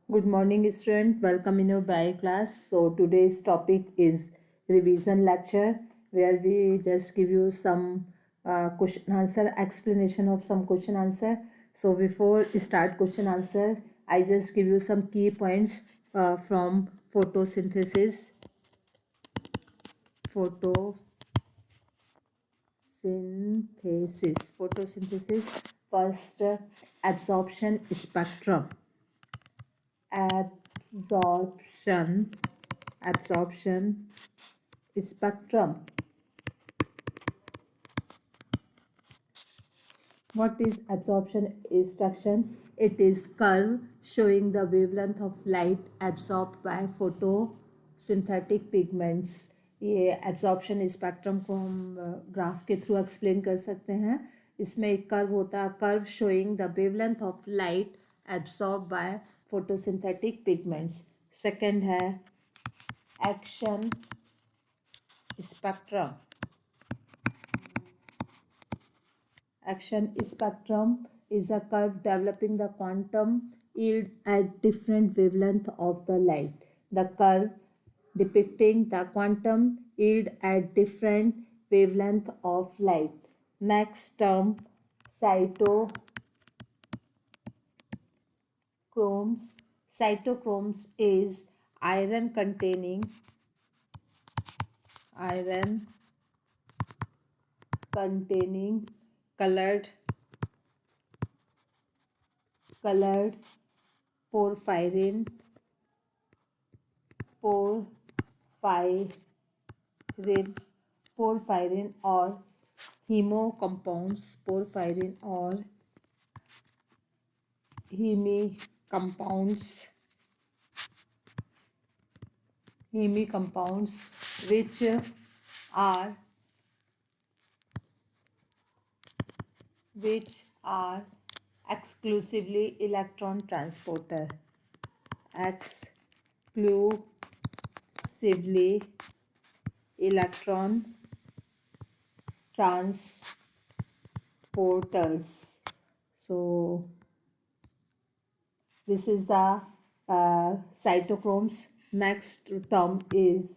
Good morning, student. Welcome in your bio class. So today's topic is revision lecture, where we just give you some question answer explanation of some question answer. So before start question answer, I just give you some key points from photosynthesis. Photosynthesis. First, absorption spectrum. Absorption absorption spectrum. What is absorption spectrum? It is curve showing the wavelength of light absorbed by photosynthetic pigments. ये absorption spectrum को हम graph के through explain कर सकते हैं. इसमें एक curve होता है, curve showing the wavelength of light absorb by photosynthetic pigments. Second है action spectrum. Action spectrum is a curve developing the quantum yield at different wavelength of the light. The curve depicting the quantum yield at different wavelength of light. Next term, cytochromes. Cytochromes is iron containing colored porphyrin or heme compounds. Heme compounds which are exclusively electron transporter. Exclusively electron transporters. So this is the cytochromes. Next term is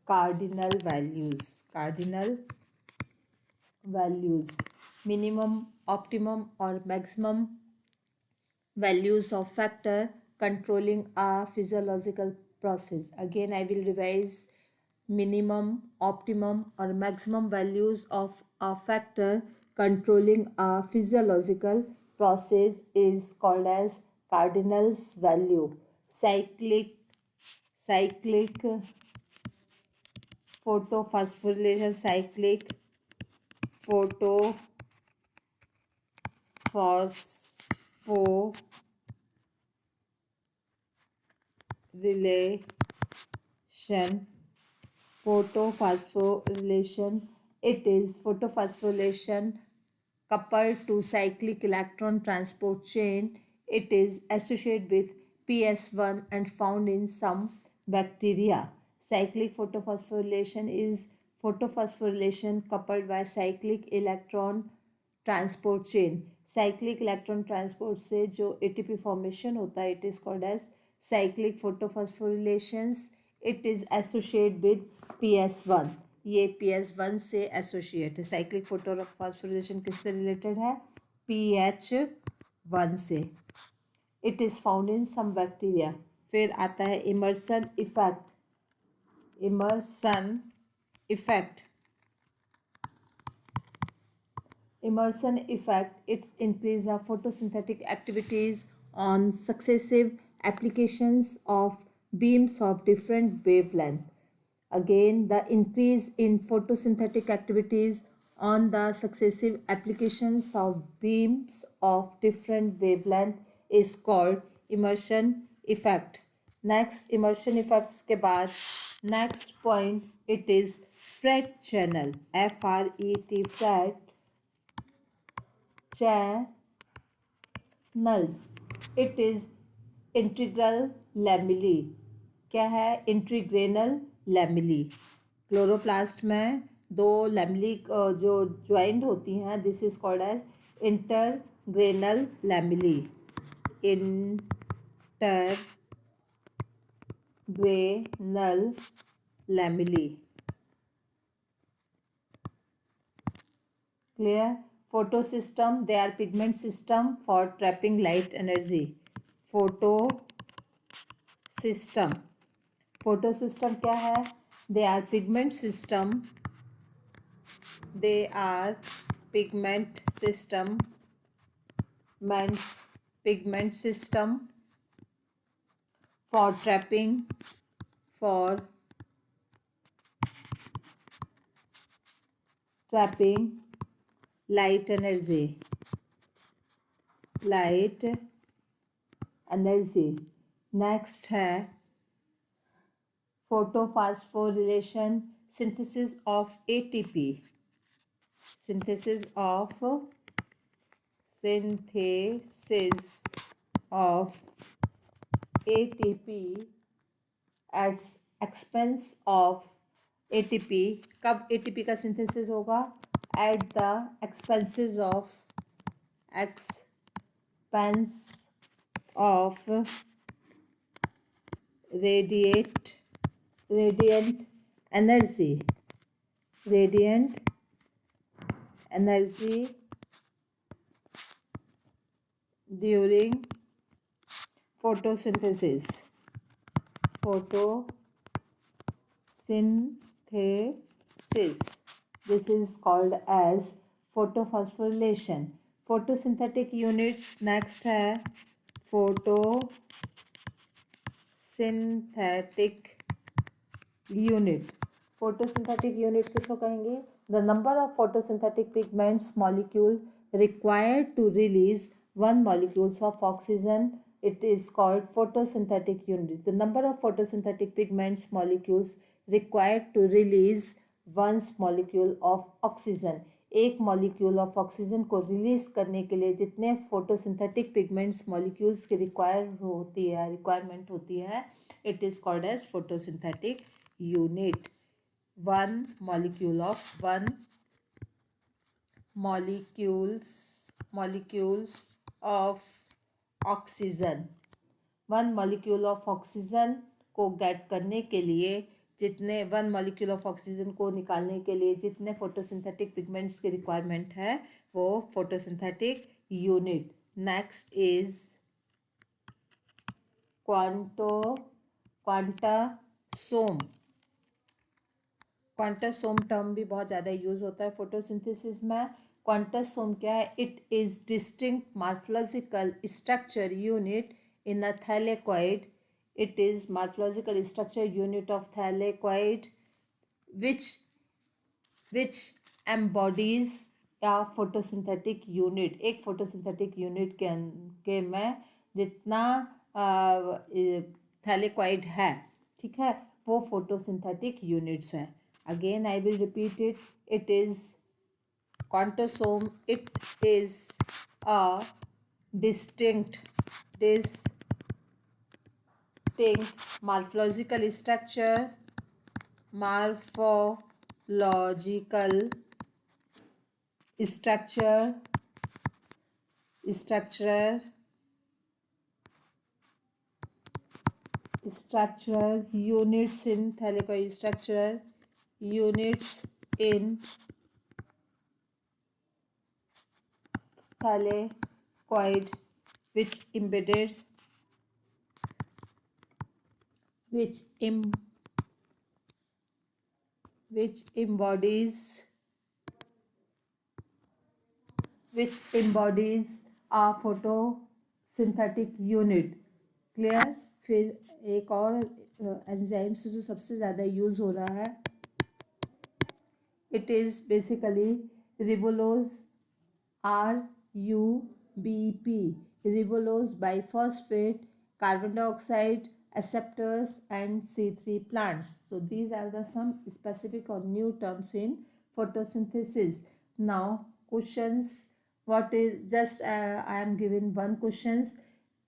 cardinal values. Minimum, optimum or maximum values of factor controlling a physiological process. Again, I will revise. Minimum, optimum or maximum values of a factor controlling a physiological process is called as Cardinal's value. Cyclic photophosphorylation. Cyclic photophosphorylation. It is photophosphorylation coupled to cyclic electron transport chain. It is associated with PS1 and found in some bacteria. Cyclic photophosphorylation is photophosphorylation coupled by cyclic electron transport chain. Cyclic electron transport से जो ATP formation होता है, it is called as cyclic photophosphorylations. It is associate with PS1. ये PS1 से associate है. Cyclic photophosphorylation किससे related है? PH1 से. It is found in some bacteria. फिर आता है Emerson effect. Immersion effect, it increases the photosynthetic activities on successive applications of beams of different wavelength. Again, the increase in photosynthetic activities on the successive applications of beams of different wavelength is called immersion effect. Next, immersion effects के बाद next point, it is Fret channel. FRET, Fret channels. It is integral lamellae. क्या है? इंट्रीग्रेनल lamellae. Chloroplast में दो lamellae जो joint होती हैं, this is called as intergranal lamellae. Intergranal Granule lamellae. Clear? Photosystem, they are pigment system for trapping light energy. Photosystem. Photosystem क्या है? They are pigment system. They are pigment system. Pigment system for trapping light energy. Next है photophosphorylation, synthesis of ATP. Synthesis of ATP at expense of ATP. कब ATP का synthesis होगा? At the expenses of radiant energy. During photosynthesis. This is called as photophosphorylation. Photosynthetic units. Next है photosynthetic unit. Photosynthetic unit किसको कहेंगे? The number of photosynthetic pigments molecule required to release one molecules of oxygen. It is called photosynthetic unit. The number of photosynthetic pigments molecules required to release one molecule of oxygen. एक molecule of oxygen को release करने के लिए जितने photosynthetic pigments molecules की requirement होती है it is called as photosynthetic unit. one molecules of oxygen. one molecule of oxygen को गेट करने के लिए जितने वन मॉलिक्यूल ऑफ ऑक्सीजन को निकालने के लिए जितने फोटोसिंथेटिक पिगमेंट्स की रिक्वायरमेंट है वो photosynthetic unit. Next is quantasome. Quantasome term भी बहुत ज़्यादा यूज़ होता है फोटोसिंथेसिस में. क्वांटासोम क्या है? It is distinct morphological structure unit in a thylakoid. It is morphological structure unit of thylakoid which embodies a photosynthetic unit. एक photosynthetic unit के में जितना thylakoid है ठीक है वो photosynthetic units है. Again I will repeat it. It is quantosome. It is a distinct morphological structure units in thylakoid structure units in thylakoid which embodies a photosynthetic unit. Clear. फिर एक और एंजाइम से जो सबसे ज़्यादा यूज़ हो रहा है it is basically ribulose. RUBP. Ribulose biphosphate carbon dioxide acceptors and C3 plants. So these are the some specific or new terms in photosynthesis. Now questions. What is just I am given one questions.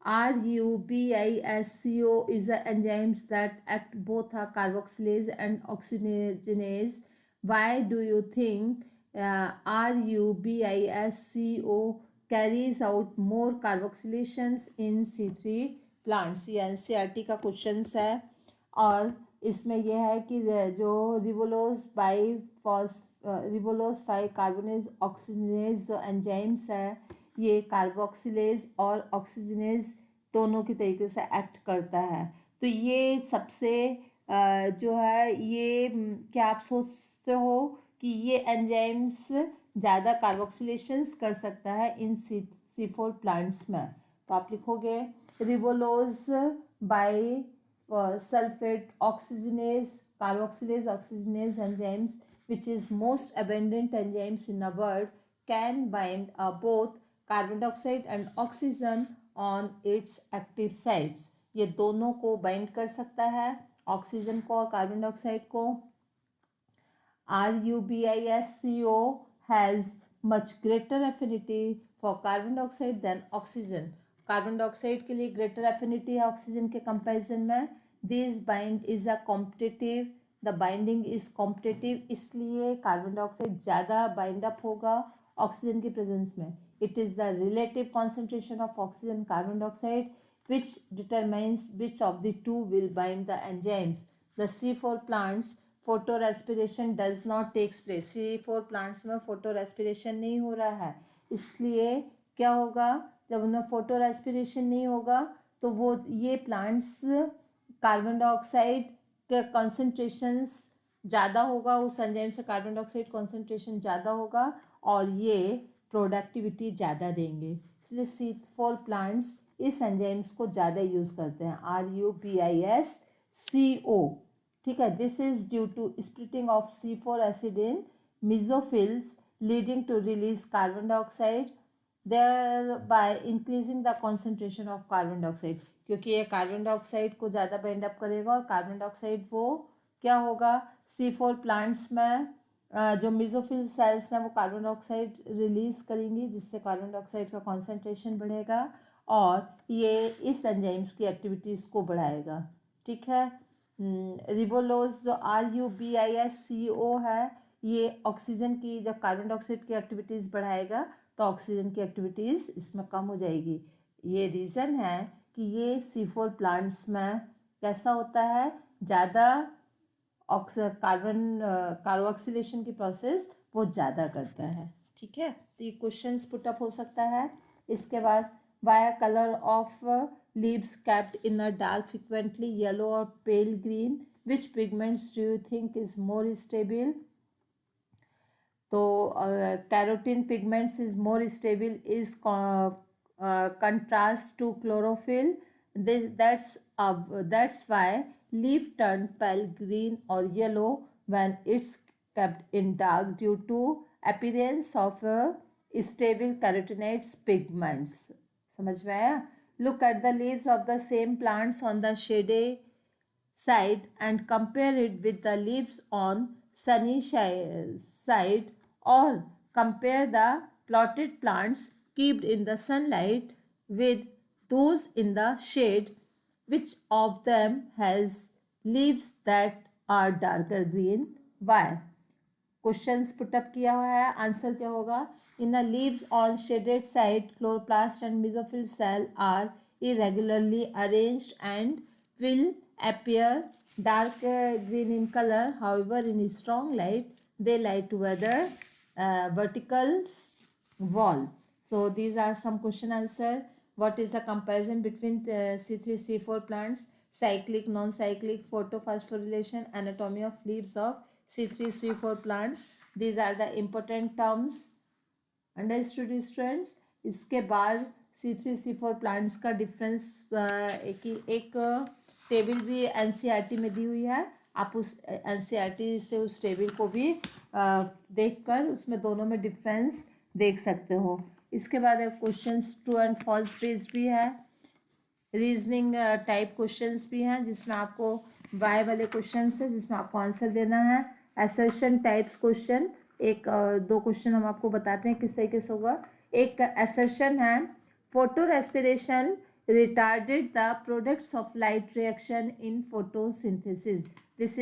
RUBISCO is the enzymes that act both a carboxylase and oxygenase. Why do you think RUBISCO carries out more carboxylations in C3 plants? ये NCERT का question है. और इसमें यह है कि जो रिबोलोज 5 कार्बोनेज oxygenase जो एंजाइम्स है ये कार्बोक्सिलेज और ऑक्सीजनेज दोनों की तरीके से एक्ट करता है। तो ये सबसे जो है ये क्या आप सोचते हो कि ये एंजाइम्स ज़्यादा कार्बोक्सिलेशंस कर सकता है इन C4 प्लांट्स में? तो आप लिखोगे रिबोलोज bye sulfate oxygenase carboxylase oxygenase enzymes which is most abundant enzymes in the world can bind both carbon dioxide and oxygen on its active sites। ये दोनों को बाइंड कर सकता है, ऑक्सीजन को और कार्बन डाइऑक्साइड को। RuBisCO has much greater affinity for carbon dioxide than oxygen। Carbon dioxide के लिए ग्रेटर एफिनिटी है ऑक्सीजन के कंपैरिजन में। This bind is a competitive, the binding is competitive, इसलिए कार्बन डाइऑक्साइड ज़्यादा बाइंड अप होगा oxygen की प्रेजेंस में। It is the relative concentration of oxygen carbon dioxide which determines which of the two will bind the enzymes। The C4 plants photorespiration does not takes place. C4 plants में photorespiration नहीं हो रहा है, इसलिए क्या होगा जब उनमें फोटो रेस्पिरेशन नहीं होगा तो वो ये प्लांट्स कार्बन डाइऑक्साइड के कॉन्सेंट्रेशंस ज़्यादा होगा, उस एंजाइम से कार्बन डाइऑक्साइड कॉन्सेंट्रेशन ज़्यादा होगा और ये प्रोडक्टिविटी ज़्यादा देंगे, इसलिए C4 प्लांट्स इस एंजाइम्स को ज़्यादा यूज़ करते हैं। RuBisCO, ठीक है। This is due to splitting of C4 acid in mesophylls leading to release carbon dioxide thereby increasing the concentration of carbon dioxide. क्योंकि ये कार्बन डाइऑक्साइड को ज़्यादा बाइंड अप करेगा और कार्बन डाइऑक्साइड वो क्या होगा C4 प्लांट्स में जो मेसोफिल सेल्स हैं वो कार्बन डाइऑक्साइड रिलीज करेंगी जिससे कार्बन डाइऑक्साइड का कॉन्सेंट्रेशन बढ़ेगा और ये इस एंजाइम्स की एक्टिविटीज़ को बढ़ाएगा, ठीक है। रिबोलोज जो RuBisCO है ये ऑक्सीजन की जब कार्बन डाइऑक्साइड की एक्टिविटीज़ बढ़ाएगा तो ऑक्सीजन की एक्टिविटीज़ इसमें कम हो जाएगी। ये रीज़न है कि ये C4 प्लांट्स में कैसा होता है, ज़्यादा कार्बोक्सिलेशन की प्रोसेस वो ज़्यादा करता है, ठीक है। तो ये क्वेश्चंस पुटअप हो सकता है। इसके बाद why colour of leaves kept in a dark frequently yellow और pale green, which pigments do you think is more stable? तो carotene pigments is more stable is contrast to chlorophyll, that's why leaf turn pale green or yellow when it's kept in dark due to appearance of stable carotenoids pigments। समझ में आया? Look at the leaves of the same plants on the shady side and compare it with the leaves on sunny side, or compare the plotted plants kept in the sunlight with those in the shade, which of them has leaves that are darker green? Why? Questions put up किया हुआ है, answer क्या होगा? In the leaves on shaded side chloroplast and mesophyll cell are irregularly arranged and will appear dark green in color. However, in strong light they lie together verticals wall. So these are some question answer. What is the comparison between C3 C4 plants? Cyclic, non-cyclic, photophosphorylation, anatomy of leaves of C3 C4 plants. These are the important terms. Understood students. इसके बाद C3 C4 plants का difference एक table भी NCERT में दी हुई है, आप उस NCERT से उस टेबल को भी देखकर उसमें दोनों में डिफरेंस देख सकते हो। इसके बाद questions true and false based भी है, रीजनिंग टाइप क्वेश्चंस भी हैं जिसमें आपको वाई वाले क्वेश्चंस है जिसमें आपको आंसर देना है। असर्शन टाइप्स क्वेश्चन एक दो क्वेश्चन हम आपको बताते हैं किस तरीके से होगा। एक असर्शन है photo respiration retarded the products of light reaction in photosynthesis. This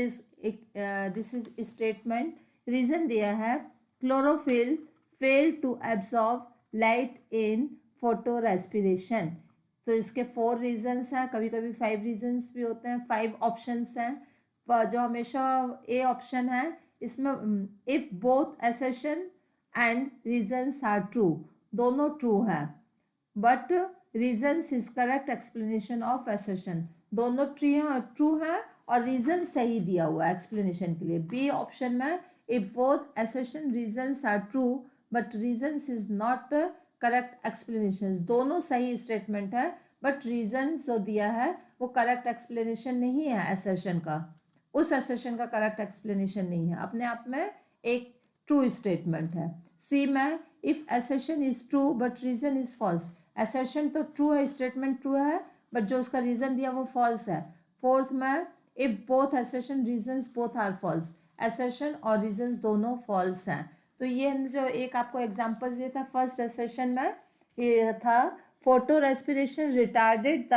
is statement. Reason दिया है chlorophyll fail to absorb light in photo respiration. तो इसके 4 रीजन्स हैं, कभी कभी 5 रीजन्स भी होते हैं, 5 ऑप्शंस हैं। जो हमेशा ए ऑप्शन है इसमें, if both assertion and reasons are true, दोनों ट्रू हैं, but reasons is correct explanation of assertion, दोनों ट्रू है और रीजन सही दिया हुआ है एक्सप्लेनेशन के लिए। बी ऑप्शन में if both assertion reasons are true but reasons is not correct explanation, दोनों सही स्टेटमेंट है बट रीजन जो दिया है वो करेक्ट एक्सप्लेनेशन नहीं है असर्शन का, उस असर्शन का करेक्ट एक्सप्लेनेशन नहीं है, अपने आप में एक ट्रू स्टेटमेंट है। सी में if assertion is true but reason is false, assertion तो ट्रू है, स्टेटमेंट ट्रू है, बट जो उसका रीजन दिया वो फॉल्स है। फोर्थ में if both assertion reasons both are false, assertion और रीजन्स दोनों फॉल्स हैं। तो ये जो एक आपको एग्जांपल दिया था फर्स्ट असर्शन में, ये था photo respiration retarded the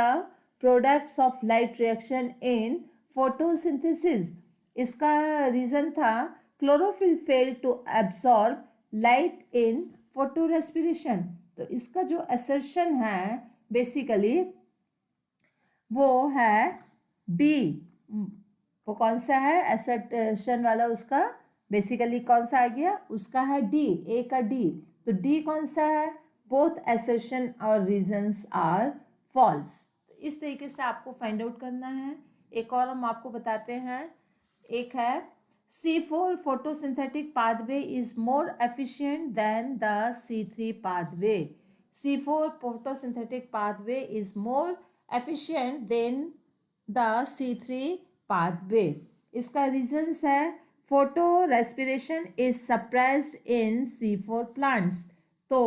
products of light reaction in photosynthesis, इसका रीजन था chlorophyll fail to absorb light in photo respiration. तो इसका जो असर्शन है बेसिकली वो है डी, वो कौन सा है असर्शन वाला, उसका बेसिकली कौन सा आ गया, उसका है डी, ए का डी। तो डी कौन सा है, बोथ असर्शन और रीजन्स आर फॉल्स। इस तरीके से आपको फाइंड आउट करना है। एक और हम आपको बताते हैं, एक है C4 photosynthetic pathway is more efficient than the C3 pathway. C4 photosynthetic pathway is more efficient than the C3 pathway. इसका रीजन्स है photo respiration is suppressed in C4 plants. तो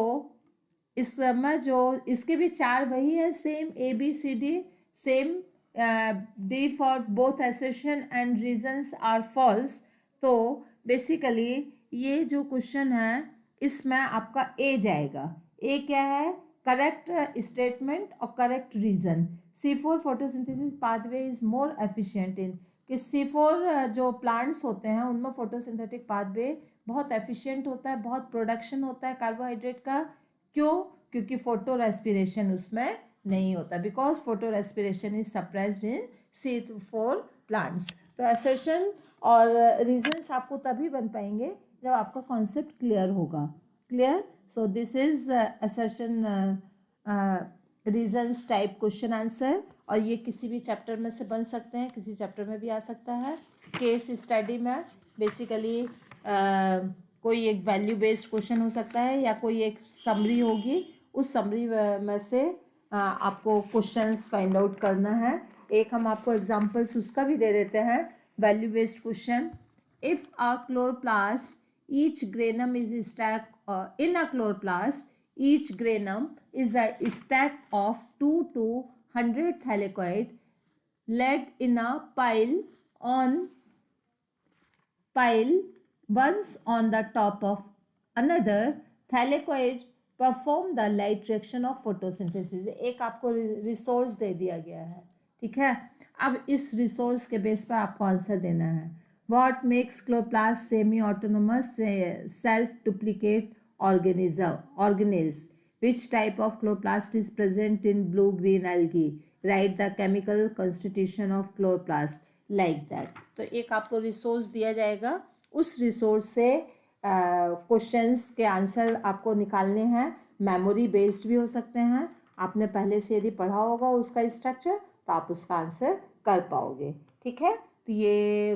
इस समय जो इसके भी 4 वही है, same ABCD, same D for both assertion and reasons are false. तो बेसिकली ये जो क्वेश्चन है इसमें आपका ए जाएगा। ए क्या है, करेक्ट स्टेटमेंट और correct reason. C4 photosynthesis pathway is more efficient in, कि C4 जो प्लांट्स होते हैं उनमें फोटोसिंथेटिक पाथवे बहुत एफिशिएंट होता है, बहुत प्रोडक्शन होता है कार्बोहाइड्रेट का। क्यों, क्योंकि फोटो रेस्पिरेशन उसमें नहीं होता, because photo respiration is suppressed in C4 plants. तो असर्शन और रीजन्स आपको तभी बन पाएंगे जब आपका कॉन्सेप्ट क्लियर होगा। Clear, so this is assertion reasons type question answer, और ये किसी भी चैप्टर में से बन सकते हैं, किसी चैप्टर में भी आ सकता है। केस स्टडी में बेसिकली कोई एक वैल्यू बेस्ड क्वेश्चन हो सकता है या कोई एक समरी होगी, उस समरी में से आपको क्वेश्चंस फाइंड आउट करना है। एक हम आपको एग्जांपल्स उसका भी दे देते हैं, value based question. If a chloroplast each granum is stack in a chloroplast each granum is a stack of 2 to 100 thylakoid laid in a pile once on the top of another thylakoid perform the light reaction of photosynthesis। एक आपको resource दे दिया गया है, ठीक है। अब इस resource के बेस पर आपको आंसर देना है। What makes chloroplast semi-autonomous self-duplicate organelles? Which type of chloroplast is present in blue-green algae? Write the chemical constitution of chloroplast like that। तो एक आपको रिसोर्स दिया जाएगा, उस रिसोर्स से क्वेश्चंस के आंसर आपको निकालने हैं। मेमोरी बेस्ड भी हो सकते हैं, आपने पहले से यदि पढ़ा होगा उसका स्ट्रक्चर तो आप उसका आंसर कर पाओगे, ठीक है। तो ये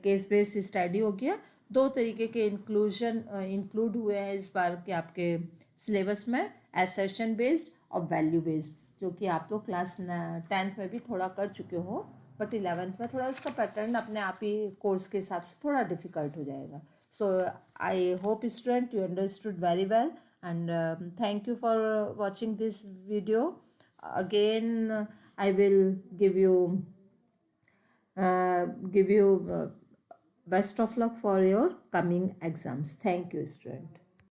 केस बेस्ड स्टडी हो गया। 2 तरीके के इंक्लूड हुए हैं इस बार के आपके सिलेबस में, असर्शन बेस्ड और वैल्यू बेस्ड, जो कि आप लोग क्लास 10th में भी थोड़ा कर चुके हो, बट 11th में थोड़ा उसका पैटर्न अपने आप ही कोर्स के हिसाब से थोड़ा डिफिकल्ट हो जाएगा। So I hope student you understood very well, and thank you for watching this video. Again I will give you best of luck for your coming exams. Thank you, student.